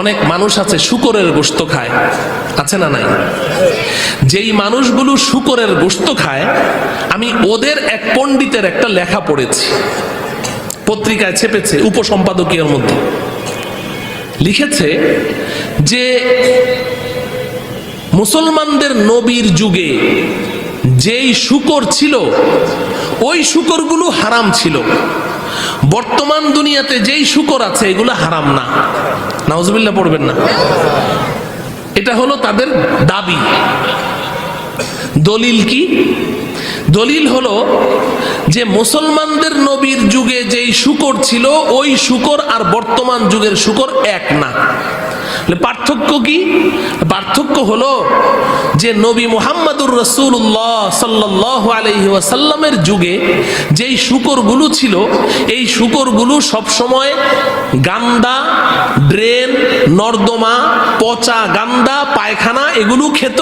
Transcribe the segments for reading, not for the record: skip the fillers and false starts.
অনেক মানুষ আছে শূকরের গোশত খায়, আছে না নাই? যেই মানুষগুলো শূকরের গোশত খায়, আমি ওদের এক পণ্ডিতের একটা লেখা পড়েছি, পত্রিকায় ছেপেছে, উপসম্পাদকীয়র মধ্যে লিখেছে যে মুসলমানদের নবীর যুগে যেই শূকর ছিল ওই শূকরগুলো হারাম ছিল, বর্তমান দুনিয়াতে যেই শূকর আছে এগুলো হারাম না। নাউজুবিল্লাহ পড়বেন না। এটা হলো তাদের দাবি। দলিল কি? দলিল হলো যে মুসলমানদের নবীর যুগে যেই শূকর ছিল ওই শূকর আর বর্তমান যুগের শূকর এক না। পার্থক্য কি? পার্থক্য হলো যে নবী মুহাম্মদুর রাসূলুল্লাহ সাল্লাল্লাহু আলাইহি ওয়াসাল্লামের যুগে যেই শূকরগুলো ছিল এই শূকরগুলো সবসময় গান্দা, ড্রেন, নর্দমা, পচা গান্দা, পায়খানা এগুলো খেত,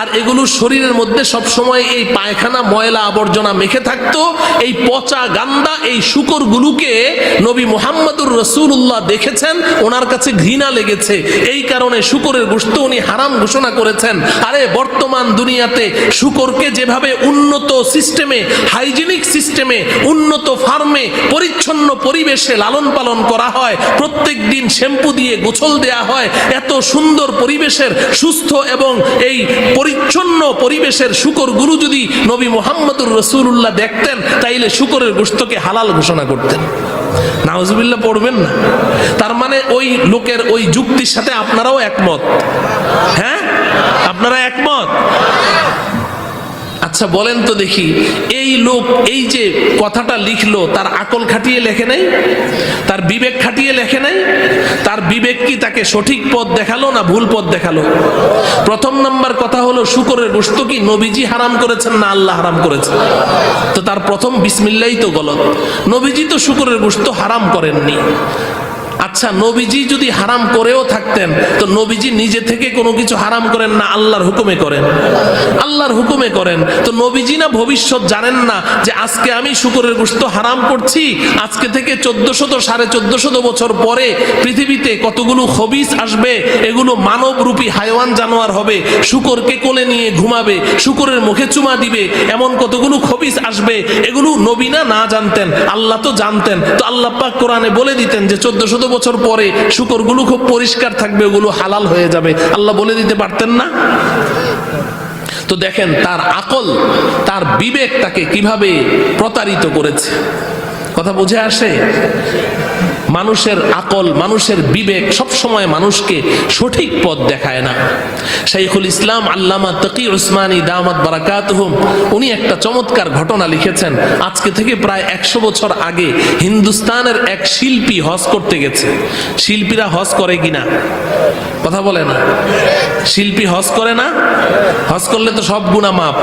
আর এগুলো শরীরের মধ্যে সবসময় এই পায়খানা, ময়লা, আবর্জনা মেখে থাকতো। এই পচা গান্দা এই শূকরগুলোকে নবী মুহাম্মদুর রাসূলুল্লাহ দেখেছেন, ওনার কাছে ঘৃণা লেগেছে, এই কারণে শূকরের গোশত উনি হারাম ঘোষণা করেছেন। আরে বর্তমান দুনিয়াতে শূকরকে যেভাবে উন্নত সিস্টেমে, হাইজিনিক সিস্টেমে, উন্নত ফার্মে, পরিচ্ছন্ন পরিবেশে লালন পালন করা হয়, প্রত্যেক দিন শ্যাম্পু দিয়ে গোসল দেয়া হয়, এত সুন্দর পরিবেশের, সুস্থ এবং এই পরিচ্ছন্ন পরিবেশের শূকরগুলো যদি নবী মুহাম্মদুর রাসূলুল্লাহ দেখতেন তাইলে শূকরের গোশতকে হালাল ঘোষণা করতেন। নাউজুবিল্লাহ পড়বেন না। তার মানে ওই লোকের ওই যুক্তির সাথে আপনারাও একমত? হ্যাঁ, আপনারা একমত? আচ্ছা বলেন তো দেখি, এই লোক এই যে কথাটা লিখলো তার আকল খাটিয়ে লেখে নাই? তার বিবেক খাটিয়ে লেখে নাই? তার বিবেক কি তাকে সঠিক পথ দেখালো না ভুল পথ দেখালো? প্রথম নাম্বার কথা হলো, শূকরের গোশত কি নবীজি হারাম করেছেন না আল্লাহ হারাম করেছেন? তো তার প্রথম বিসমিল্লাহই তো গলত। নবীজি তো শূকরের গোশত হারাম করেননি। আচ্ছা, নবীজি যদি হারাম করেও থাকতেন তো নবীজি নিজে থেকে কোনো কিছু হারাম করেন না, আল্লাহর হুকুমে করেন? আল্লাহর হুকুমে করেন। তো নবীজি না ভবিষ্যৎ জানেন না যে আজকে আমি শূকরের গোশত হারাম করছি, আজকে থেকে 1400-1450 বছর পরে পৃথিবীতে কতগুলো খবিস আসবে, এগুলো মানবরূপী হাইওয়ান জানোয়ার হবে, শূকরকে কোলে নিয়ে ঘুমাবে, শূকরের মুখে চুমা দিবে, এমন কতগুলো খবিস আসবে। এগুলো নবী না জানতেন, আল্লাহ তো জানতেন। তো আল্লাহ পাক কোরআনে বলে দিতেন যে 1400 বছর পরে শূকরগুলো খুব পরিষ্কার থাকবে, ওগুলো হালাল হয়ে যাবে, আল্লাহ বলে দিতে পারতেন না? তো দেখেন তার আকল, তার বিবেক তাকে কিভাবে প্রতারিত করেছে। কথা বুঝে আসে? মানুষের আকল, মানুষের বিবেক সবসময় মানুষকে সঠিক পথ দেখায় না। শাইখুল ইসলাম আল্লামা তাকি উসমানী দামাত বারাকাতুহুম উনি একটা চমৎকার ঘটনা লিখেছেন। আজকে থেকে প্রায় 100 বছর আগে হিন্দুস্তানের এক শিল্পী হজ করতে গেছে। শিল্পীরা হজ করে কিনা কথা বলে না? শিল্পী হজ করে না? হজ করলে তো সব গুনাহ মাফ।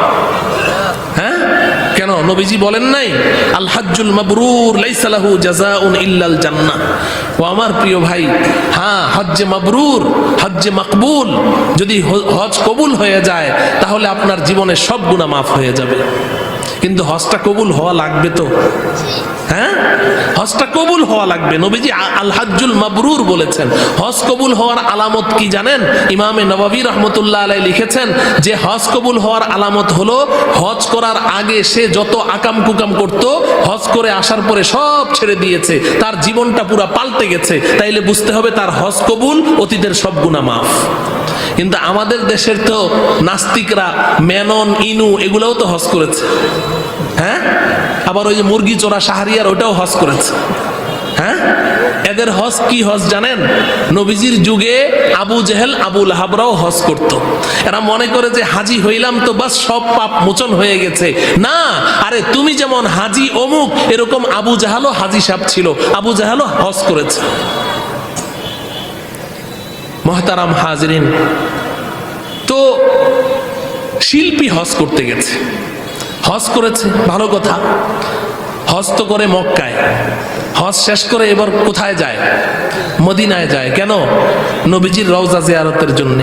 হ্যাঁ, কেন? নবীজি বলেন নাই আল হাজ্জুল মাবরুর লাইসা লাহু জাযাউন ইল্লাল জান্নাহ? ও আমার প্রিয় ভাই, হ্যাঁ, হজ্জে মাবরুর, হজ্জে মাকবুল, যদি হজ কবুল হয়ে যায় তাহলে আপনার জীবনের সব গুনাহ মাফ হয়ে যাবে। কিন্তু হজটা কবুল হওয়া লাগবে তো। হ্যাঁ, হজটা কবুল হওয়া লাগবে। নবীজি আল হাজ্জুল মাবরুর বলেছেন। হজ কবুল হওয়ার আলামত কি জানেন? ইমামে নববী রাহমাতুল্লাহ আলাইহি লিখেছেন যে হজ কবুল হওয়ার আলামত হলো হজ করার আগে সে যত আকাম কুকাম করত, হজ করে আসার পরে সব ছেড়ে দিয়েছে, তার জীবনটা পুরো পাল্টে গেছে। তাইলে বুঝতে হবে তার হজ কবুল, অতীতের সব গুনাহ মাফ। কিন্তু আমাদের দেশের তো নাস্তিকরা মেনন, ইনু এগুলোও তো হজ করেছে। হ্যাঁ, আবার ওই যে মুরগি চোরা শাহরিয়ার ওটাও হজ করেছে। হ্যাঁ, এদের হজ কি হজ জানেন? নবীজির যুগে আবু জেহেল, আবু লাহাবরাও হজ করত। এরা মনে করে যে হাজি হইলাম তো বাস সব পাপ মোচন হয়ে গেছে। না, আরে তুমি যেমন হাজি অমুক, এরকম আবু জাহালও হাজি সাহেব ছিল, আবু জাহালও হজ করেছে। মুহতারাম হাজরিন, তো শিল্পী হজ করতে গেছে, হজ করেছে, ভালো কথা। হজ তো করে মক্কায়, হজ শেষ করে এবার কোথায় যায়? মদিনায় যায়। কেন? নবীজির রওজা জিয়ারতের জন্য।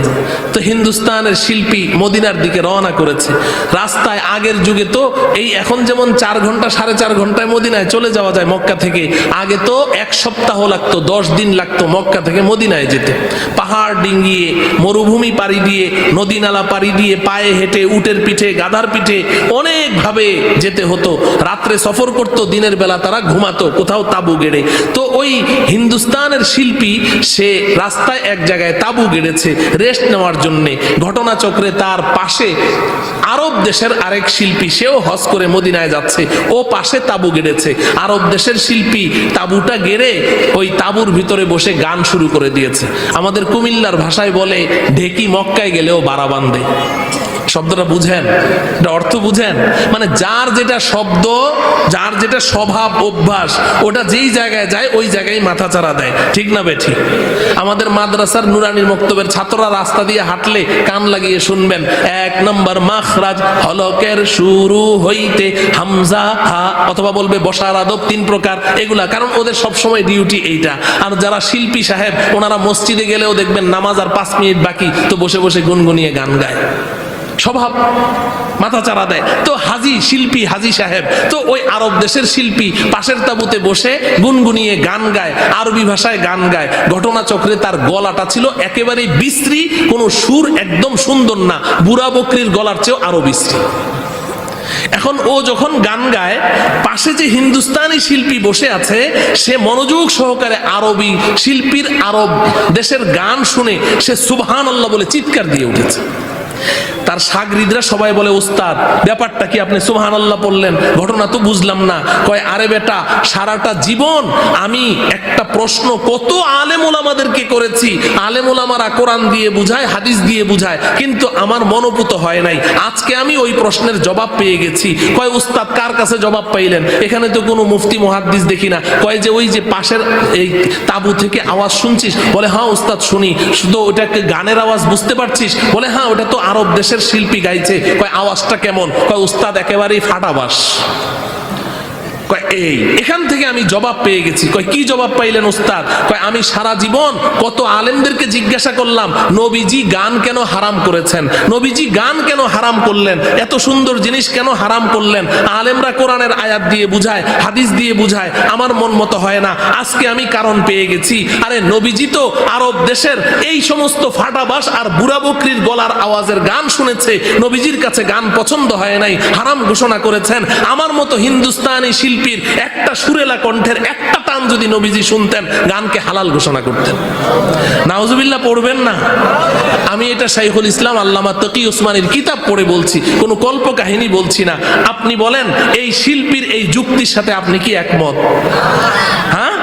তো হিন্দুস্তানের শিল্পী মদিনার দিকে রওনা করেছে। রাস্তায় আগের যুগে তো এই এখন যেমন 4 ঘন্টা 4.5 ঘন্টায় মদিনায় চলে যাওয়া যায় মক্কা থেকে, আগে তো 1 সপ্তাহ লাগতো, 10 দিন লাগতো মক্কা থেকে মদিনায় যেতে। পাহাড় ডিঙ্গিয়ে, মরুভূমি পাড়ি দিয়ে, নদী নালা পাড়ি দিয়ে, পায়ে হেঁটে, উটের পিঠে, গাধার পিঠে অনেক ভাবে যেতে হতো। রাত্রে সফর করতো, দিনের বেলা তারা ঘুমাতো কোথাও তাবু গেড়ে। তো ওই হিন্দুস্তানের শিল্পী সে রাস্তায় এক জায়গায় তাবু গেড়েছে রেস্ট নেওয়ার জন্যে। ঘটনাচক্রে তার পাশে আরব দেশের আরেক শিল্পী, সেও হজ করে মদিনায় যাচ্ছে, ও পাশে তাবু গেড়েছে। আরব দেশের শিল্পী তাবুটা গেড়ে ওই তাবুর ভিতরে বসে গান শুরু করে দিয়েছে। আমাদের কুমিল্লার ভাষায় বলে ঢেকি মক্কায় গেলেও বাড়া বান্ধে। শব্দটা বুঝেন? এটা অর্থ বুঝেন? মানে যার যেটা শব্দ, যার যেটা স্বভাব অভ্যাস, ওটা যেই জায়গায় যায় ওই জায়গায় মাথা চারা দেয়। ঠিক না বেঠি? আমাদের মাদ্রাসার নুরানির মক্তবের ছাত্ররা রাস্তা দিয়ে হাঁটলে কান লাগিয়ে শুনবেন, 1 নম্বর মাখরাজ হলকের শুরু হইতে হামজা হা, অথবা বলবে বসার আদব 3 প্রকার, এগুলা। কারণ ওদের সবসময় ডিউটি এইটা। আর যারা শিল্পী সাহেব, ওনারা মসজিদে গেলেও দেখবেন নামাজ আর 5 মিনিট বাকি, তো বসে বসে গুনগুনিয়ে গান গায়। স্বভাব, মাথা চারা দেয়। তো হাজি শিল্পী, হাজি সাহেব তো ওই আরব দেশের শিল্পী পাশের তাবুতে বসে গুনগুনিয়ে গান গায়, আরবি ভাষায় গান গায়। ঘটনাচক্রে তার গলাটা ছিল একেবারেই বিশ্রী, কোনো সুর একদম সুন্দর না, বুড়া বকরির গলার চেয়েও আরো বিশ্রী। এখন ও যখন গান গায়, পাশে যে হিন্দুস্তানি শিল্পী বসে আছে, সে মনোযোগ সহকারে আরবি শিল্পীর আরব দেশের গান শুনে সে সুবহানাল্লাহ বলে চিৎকার দিয়ে উঠেছে। তার শাগরিদরা সবাই বলে, উস্তাদ ব্যাপারটা কি, আপনি সুবহানাল্লাহ বললেন, ঘটনা তো বুঝলাম না। কয়, আরে বেটা, সারাটা জীবন আমি একটা প্রশ্ন কত আলেম ওলামাদেরকে করেছি, আলেম ওলামারা কোরআন দিয়ে বুঝায়, হাদিস দিয়ে বুঝায়, কিন্তু আমার মনোপুত হয় নাই। আজকে আমি ওই প্রশ্নের জবাব পেয়ে গেছি। কয়, উস্তাদ কার কাছে জবাব পাইলেন? এখানে তো কোনো মুফতি মুহাদ্দিস দেখি না। কয় যে ওই যে পাশের এই তাবু থেকে আওয়াজ শুনছিস? বলে, হ্যাঁ উস্তাদ শুনি। শুধু ওটাকে গানের আওয়াজ বুঝতে পারছিস? বলে, হ্যাঁ ওটা তো আরব দেশের শিল্পী গাইছে। কয়, আওয়াজটা কেমন? কয়, উস্তাদ একেবারেই ফাটাবাস। কয়, এই এখান থেকে আমি জবাব পেয়ে গেছি। কয়, কি জবাব পাইলেন উস্তাদ? কয়, আমি সারা জীবন কত আলেমদেরকে জিজ্ঞাসা করলাম, নবীজি গান কেন হারাম করেছেন, নবীজি গান কেন হারাম করলেন, এত সুন্দর জিনিস কেন হারাম করলেন? আলেমরা কোরআনের আয়াত দিয়ে বুঝায়, হাদিস দিয়ে বুঝায়, আমার মন মতো হয় না। আজকে আমি কারণ পেয়ে গেছি। আরে নবীজি তো আরব দেশের এই সমস্ত ফাটাবাস আর বুড়া বকরির গলার আওয়াজের গান শুনেছে, নবীজির কাছে গান পছন্দ হয় নাই, হারাম ঘোষণা করেছেন। আমার মতো হিন্দুস্তানি শিল্পীর একটা সুরেলা কণ্ঠের একটা টান যদি নবীজি শুনতেন, গানকে হালাল ঘোষণা করতেন। নাউজুবিল্লাহ পড়বেন না? আমি এটা শাইখুল ইসলাম আল্লামা তকি উসমানীর কিতাব পড়ে বলছি, কোনো কল্প কাহিনী বলছি না। আপনি বলেন, এই শিল্পীর এই যুক্তির সাথে আপনি কি একমত? হ্যাঁ,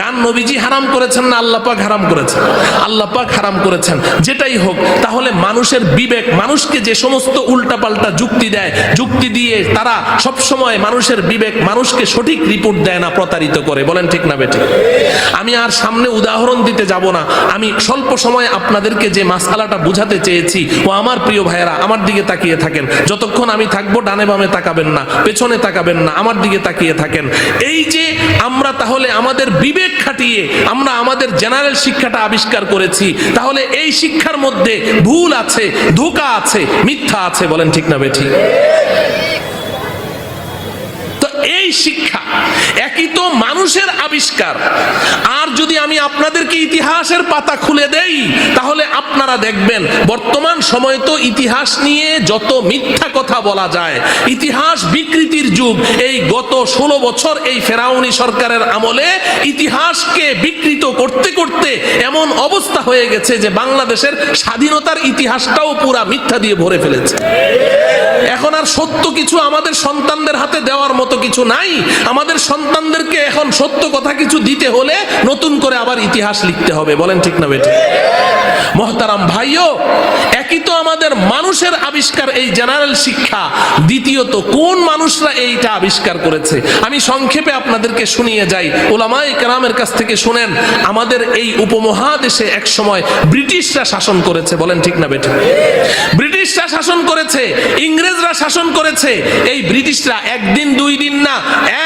গান নবীজি হারাম করেছেন না আল্লাহ পাক হারাম করেছেন? আল্লাহ পাক হারাম করেছেন। যেটাই হোক, তাহলে মানুষের বিবেক মানুষকে যে সমস্ত উল্টাপাল্টা যুক্তি দেয়, যুক্তি দিয়ে তারা সব সময় মানুষের বিবেক মানুষকে সঠিক রিপোর্ট দেয় না, প্রতারিত করে। বলেন ঠিক না বেঠিক? আমি আর সামনে উদাহরণ দিতে যাব না। আমি স্বল্প সময়ে আপনাদেরকে যে মাসআলাটা বুঝাতে চেয়েছি, ও আমার প্রিয় ভাইয়েরা আমার দিকে তাকিয়ে থাকেন। যতক্ষণ আমি থাকবো ডানে বামে তাকাবেন না, পেছনে তাকাবেন না, আমার দিকে তাকিয়ে থাকেন। এই যে আমরা তাহলে আমাদের বিবেক খাটিয়ে আমরা আমাদের জেনারেল শিক্ষাটা আবিষ্কার করেছি, তাহলে এই শিক্ষার মধ্যে ভুল আছে, ধোঁকা আছে, মিথ্যা আছে। বলেন ঠিক না বেঠিক? তো এই শিক্ষা একই তো মানুষের আবিষ্কার। আর যদি আমি আপনাদেরকে ইতিহাসের পাতা খুলে দেই, তাহলে আপনারা দেখবেন বর্তমান সময় তো ইতিহাস নিয়ে যত মিথ্যা কথা বলা যায়, ইতিহাস বিকৃতির যুগ। এই গত 16 বছর এই ফেরাউনি সরকারের আমলে ইতিহাসকে বিকৃত করতে করতে এমন অবস্থা হয়ে গেছে যে বাংলাদেশের স্বাধীনতার ইতিহাসটাও পুরা মিথ্যা দিয়ে ভরে ফেলেছে। এখন আর সত্য কিছু আমাদের সন্তানদের হাতে দেওয়ার মতো কিছু নাই। আমাদের সন্তানদেরকে এখন সত্য কথা কিছু দিতে হলে নতুন করে আবার ইতিহাস লিখতে হবে। বলেন ঠিক না বেঠিক? মহতারাম ভাইও, একই তো আমাদের মানুষের আবিষ্কার এই জেনারেল শিক্ষা। দ্বিতীয়ত, কোন মানুষরা এইটা আবিষ্কার করেছে আমি সংক্ষেপে আপনাদেরকে শুনিয়ে যাই। উলামায়ে কেরামের কাছ থেকে শুনেন। আমাদের এই উপমহাদেশে এক সময় ব্রিটিশরা শাসন করেছে। বলেন ঠিক না বেঠিক? ব্রিটিশরা শাসন করেছে, ইংরেজরা শাসন করেছে। এই ব্রিটিশরা একদিন দুই দিন না,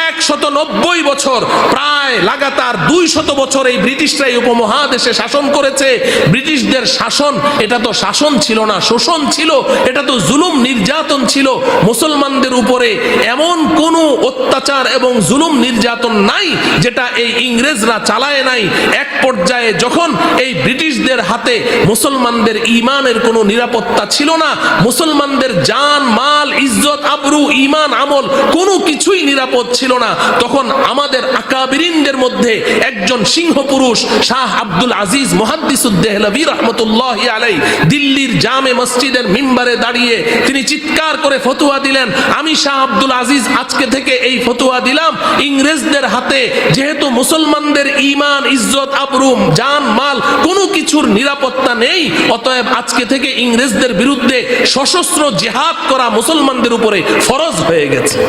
1 190 বছর, প্রায় লাগাতার 200 বছর এই ব্রিটিশরা এই উপমহাদেশে শাসন করেছে। ব্রিটিশদের শাসন, এটা তো শাসন ছিল না, শোষণ ছিল, এটা তো জুলুম নির্যাতন ছিল। মুসলমানদের উপরে এমন কোনো অত্যাচার এবং জুলুম নির্যাতন নাই যেটা এই ইংরেজরা চালায় নাই। এক পর্যায়ে যখন এই ব্রিটিশদের হাতে মুসলমানদের ঈমানের কোনো নিরাপত্তা ছিল না, মুসলমানদের জান মাল ইজ্জত আবরু ঈমান আমল কোনো কিছুই নিরাপদ ছিল না, তখন আমাদের আকাবিরিনদের মধ্যে একজন সিংহ পুরুষ শাহ আব্দুল আজিজ মুহাদ্দিসুদ দেহলভী রাহমাতুল্লাহি আলাইহি দিল্লির জামে মসজিদের মিম্বারে দাঁড়িয়ে তিনি চিৎকার করে ফতোয়া দিলেন, আমি শাহ আব্দুল আজিজ আজকে থেকে এই ফতোয়া দিলাম, ইংরেজদের হাতে যেহেতু মুসলমানদের ঈমান ইজ্জত আবরু জান মাল কোনো কিছুর নিরাপত্তা নেই, অতএব আজকে থেকে ইংরেজদের বিরুদ্ধে সশস্ত্র জিহাদ করা মুসলমানদের উপরে ফরজ হয়ে গেছে।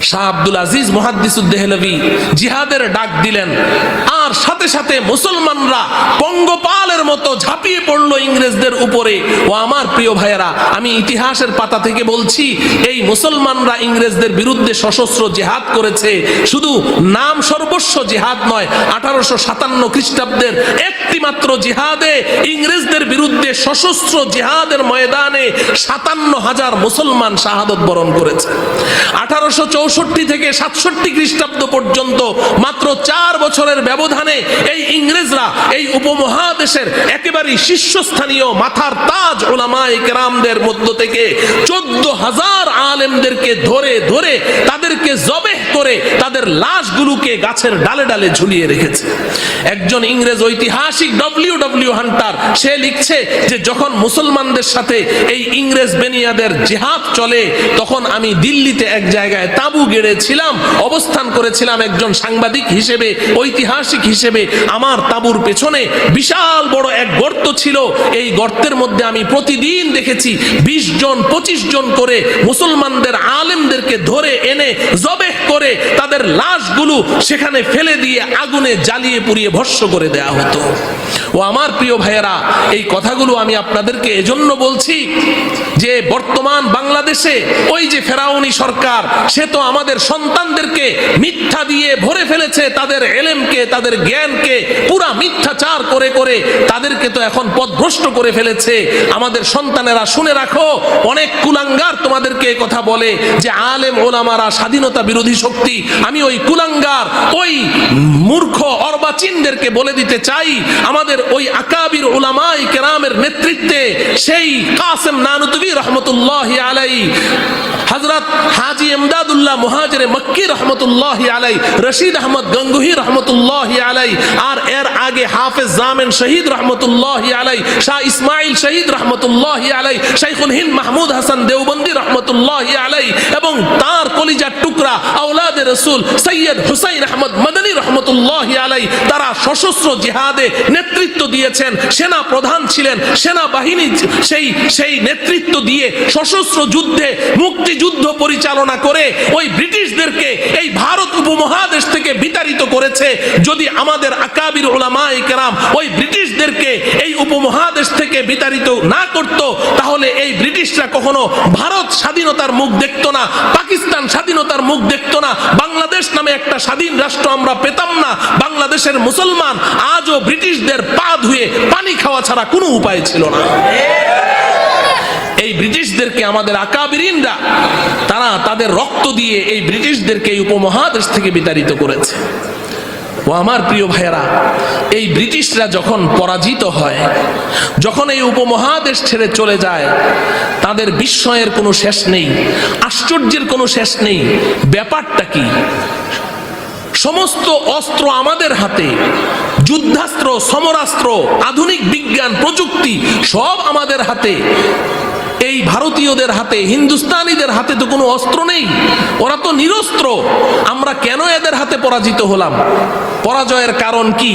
শাহ আব্দুল আজিজ মুহাদ্দিসুদ দেহলভী জিহাদের ডাক দিলেন, আর সাথে সাথে মুসলমানরা পঙ্গপালের মতো ঝাঁপিয়ে পড়লো ইংরেজদের উপরে। ও আমার প্রিয় ভাইয়েরা, আমি ইতিহাসের পাতা থেকে বলছি, এই মুসলমানরা ইংরেজদের বিরুদ্ধে সশস্ত্র জিহাদ করেছে, শুধু নাম সর্বস্ব জিহাদ নয়। 1857 খ্রিস্টাব্দের একটি মাত্র জিহাদে ইংরেজদের বিরুদ্ধে সশস্ত্র জিহাদের ময়দানে 57,000 মুসলমান শাহাদত বরণ করেছে। 1864 থেকে 67 খ্রিস্টাব্দ পর্যন্ত মাত্র 4 বছরের ব্যবধানে এই ইংরেজরা এই উপমহাদেশের একেবারে শীর্ষস্থানীয় মাথার তাজ উলামায়ে কেরামদের মধ্য থেকে 14,000 আলেমদেরকে ধরে ধরে তাদেরকে জবেহ করে তাদের লাশগুলোকে গাছের ডালে ডালে ঝুলিয়ে রেখেছে। একজন ইংরেজ ঐতিহাসিক ডব্লিউ হান্টার সে লিখছে যে যখন মুসলমানদের সাথে এই ইংরেজ বেনিয়াদের জিহাদ চলে, তখন আমি দিল্লিতে এক জায়গায় তাঁবু গেড়েছিলাম, অবস্থান করেছিলাম একজন সাংবাদিক হিসেবে, ঐতিহাসিক হিসেবে। আমার তাঁবুর পেছনে বিশাল বড় এক গর্ত ছিল, এই গর্তের মধ্যে আমি প্রতিদিন দেখেছি 20 জন 25 জন করে মুসলমানদের আলেমদেরকে ধরে এনে জবেহ করে তাদের লাশগুলো সেখানে ফেলে দিয়ে আগুনে জ্বালিয়ে পুড়িয়ে ভস্ম করে দেয়া হতো। ও আমার প্রিয় ভাইয়েরা, এই কথাগুলো আমি আপনাদেরকে এজন্য বলছি যে বর্তমান বাংলাদেশে ওই যে ফেরাউনি সরকার, সে তো আমাদের সন্তানদেরকে মিথ্যা দিয়ে ভরে ফেলেছে, তাদের এলেমকে তাদের জ্ঞানকে পুরা মিথ্যাচার করে করে তাদেরকে তো এখন পথভ্রষ্ট করে ফেলেছে। আমাদের সন্তানেরা শুনে রাখো, অনেক কুলাঙ্গার তোমাদেরকে কথা বলে যে আলেম ওলামারা স্বাধীনতা বিরোধী শক্তি। আমি ওই কুলাঙ্গার ওই মূর্খ অর্বাচীনদেরকে বলে দিতে চাই, আমাদের ওই আকাবির উলামায়ে কেরামের নেতৃত্বে সেই কাসেম নানুতুবি রহমতুল্লাহি আলাইহি, হযরত হাজী ইমদাদুল্লাহ মুহাজির মক্কি রহমতুল্লাহি আলাইহি, রশিদ আহমদ গঙ্গুহি রহমতুল্লাহি আলাইহি, আর এর আগে হাফেজ জামেন শহীদ রহমতুল্লাহি আলাইহি, শাহ ইসমাইল শহীদ রহমতুল্লাহি আলাইহি, শাইখুল হিন্দ মাহমুদ হাসান দেওবন্দি রহমতুল্লাহি আলাইহি, এবং তার কলিজার টুকরা আওলাদে রাসূল সৈয়দ হুসাইন আহমদ মদনী রহমতুল্লাহি আলাইহি, তারা সশস্ত্র জিহাদে নেতৃত্ব দিয়েছেন, সেনা প্রধান ছিলেন, সেনাবাহিনী সেই নেতৃত্ব দিয়ে সশস্ত্র যুদ্ধে মুক্তিযুদ্ধ পরিচালনা করে ওই ব্রিটিশদেরকে এই ভারত উপমহাদেশ থেকে বিতাড়িত করেছে। যদি আমাদের আকাবির উলামায়ে কেরাম ওই ব্রিটিশদেরকে এই উপমহাদেশ থেকে বিতাড়িত না করত, তাহলে এই ব্রিটিশরা কখনো ভারত স্বাধীনতার মুখ দেখত না, পাকিস্তান স্বাধীনতার মুখ দেখত না, বাংলাদেশ নামে একটা স্বাধীন রাষ্ট্র আমরা পেতাম না। বাংলাদেশের মুসলমান আজও ব্রিটিশদের পা ধুয়ে পানি খাওয়া ছাড়া কোনো উপায় ছিল না। এই ব্রিটিশদেরকে আমাদের আকাবিরিনরা তারা তাদের রক্ত দিয়ে এই ব্রিটিশদেরকে এই উপমহাদেশ থেকে বিতাড়িত করেছে। ও আমার প্রিয় ভাইয়েরা, এই ব্রিটিশরা যখন পরাজিত হয়, যখন এই উপমহাদেশ ছেড়ে চলে যায়, তাদের বিস্ময়ের কোনো শেষ নেই, আশ্চর্যের কোনো শেষ নেই। ব্যাপারটা কি? সমস্ত অস্ত্র আমাদের হাতে, যুদ্ধাস্ত্র, সমরাস্ত্র, আধুনিক বিজ্ঞান প্রযুক্তি সব আমাদের হাতে। এই ভারতীয়দের হাতে, হিন্দুস্তানিদের হাতে তো কোনো অস্ত্র নেই, ওরা তো নিরস্ত্র। আমরা কেন এদের হাতে পরাজিত হলাম? পরাজয়ের কারণ কি?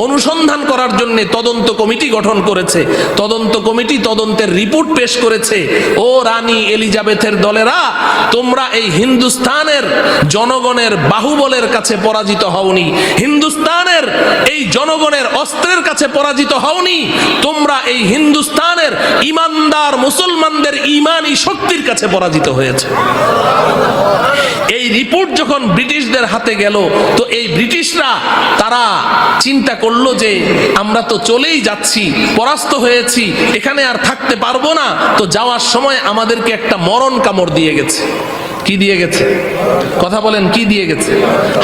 অনুসন্ধান করার জন্য তদন্ত কমিটি গঠন করেছে। তদন্ত কমিটি তদন্তের রিপোর্ট পেশ করেছে। ও রানী এলিজাবেথের দলেরা, তোমরা এই হিন্দুস্তানের জনগণের বাহুবলের কাছে পরাজিত হওনি, হিন্দুস্তানের এই জনগণের অস্ত্রের কাছে পরাজিত হওনি, তোমরা এই হিন্দুস্তানের ইমানদার মুসলমান মুসলমানদের ঈমানি শক্তির কাছে পরাজিত হয়েছে। এই রিপোর্ট যখন ব্রিটিশদের হাতে গেল, তো এই ব্রিটিশরা তারা চিন্তা করলো যে আমরা তো চলেই যাচ্ছি, পরাস্ত হয়েছি, এখানে আর থাকতে পারবো না, তো যাওয়ার সময় আমাদেরকে একটা মরণ কামড় দিয়ে গেছে। কি দিয়ে গেছে? কথা বলেন, কি দিয়ে গেছে?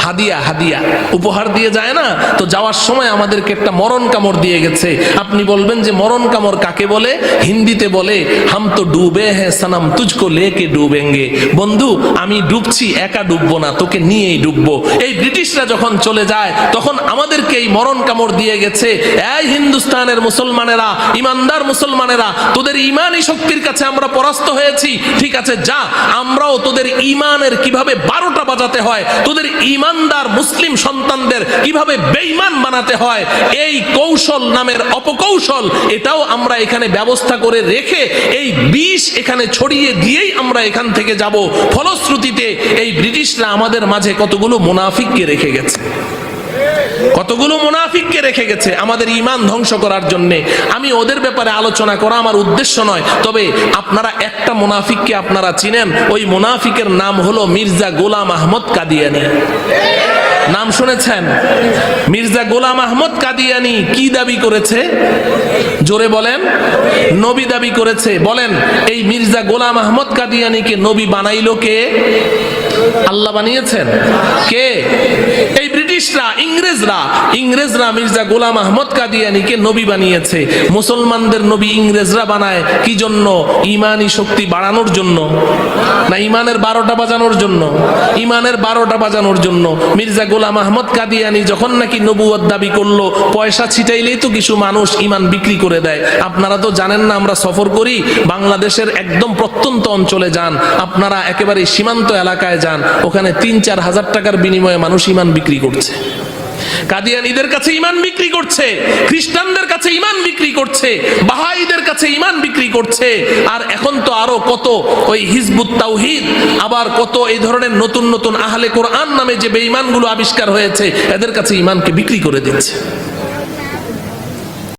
হাদিয়া, হাদিয়া, উপহার দিয়ে যায় না, তো যাওয়ার সময় আমাদেরকে একটা মরণ কামড় দিয়ে গেছে। আপনি বলবেন যে মরণ কামড় কাকে বলে? হিন্দিতে বলে হাম তো ডুবে হ্যাঁ সনম তুঝকো লেকে ডুবেঙ্গে। বন্ধু, আমি ডুবছি, একা ডুববো না, তোকে নিয়েই ডুববো। এই ব্রিটিশরা যখন চলে যায় তখন আমাদেরকে এই মরণ কামড় দিয়ে গেছে, এই হিন্দুস্তানের মুসলমানেরা, ইমানদার মুসলমানেরা, তোদের ইমানি শক্তির কাছে আমরা পরাস্ত হয়েছি, ঠিক আছে যা, আমরাও তোদের ইমানের কিভাবে 12টা বাজাতে হয়, তোদের ইমানদার মুসলিম সন্তানদের কিভাবে বেঈমান বানাতে হয়, এই কৌশল নামের অপকৌশল, এটাও আমরা এখানে ব্যবস্থা করে রেখে এই বিষ এখানে ছড়িয়ে দিয়েই আমরা এখান থেকে যাব। ফলশ্রুতিতে এই ব্রিটিশরা আমাদের মাঝে কতগুলো মুনাফিককে রেখে গেছে, কতগুলো মুনাফিককে রেখে গেছে আমাদের ঈমান ধ্বংস করার জন্য। আমি ওদের ব্যাপারে আলোচনা করা আমার উদ্দেশ্য নয়, তবে আপনারা একটা মুনাফিককে আপনারা চিনেন, ওই মুনাফিকের নাম হলো মির্জা গোলাম আহমদ কাদিয়ানি। নাম শুনেছেন? মির্জা গোলাম আহমদ কাদিয়ানি কি দাবি করেছে? জোরে বলেন। নবী দাবি করেছে। বলেন, এই মির্জা গোলাম আহমদ কাদিয়ানিকে নবী বানাইলো কে? আল্লাহ বানিয়েছেন? কে? এই ব্রিটিশরা, ইংরেজরা মির্জা গোলাম আহমদ কাদিয়ানিকে নবী বানিয়েছে। মুসলমানদের নবী ইংরেজরা বানায় কি জন্য? ইমানি শক্তি বাড়ানোর জন্য না ইমানের 12টা বাজানোর জন্য? ইমানের 12টা বাজানোর জন্য। মির্জা গোলাম আহমদ কাদিয়ানি যখন নাকি নবুয়ত দাবি করলো, পয়সা ছিটাইলেই তো কিছু মানুষ ইমান বিক্রি করে দেয়। আপনারা তো জানেন না, আমরা সফর করি, বাংলাদেশের একদম প্রত্যন্ত অঞ্চলে যান, আপনারা একেবারে সীমান্ত এলাকায় যান, ওখানে 3-4 হাজার টাকার বিনিময়ে মানুষ ইমান বিক্রি করছে। কাদিয়ানীদের কাছে ইমান বিক্রি করছে, খ্রিস্টানদের কাছে ইমান বিক্রি করছে, বাহাইদের কাছে ইমান বিক্রি করছে। আর এখন তো আরো কত ওই হিজবুত তাওহীদ, আবার কত এই ধরনের নতুন নতুন আহলে কোরআন নামে যে বেঈমানগুলো আবিষ্কার হয়েছে, এদের কাছে ইমানকে বিক্রি করে দিচ্ছে।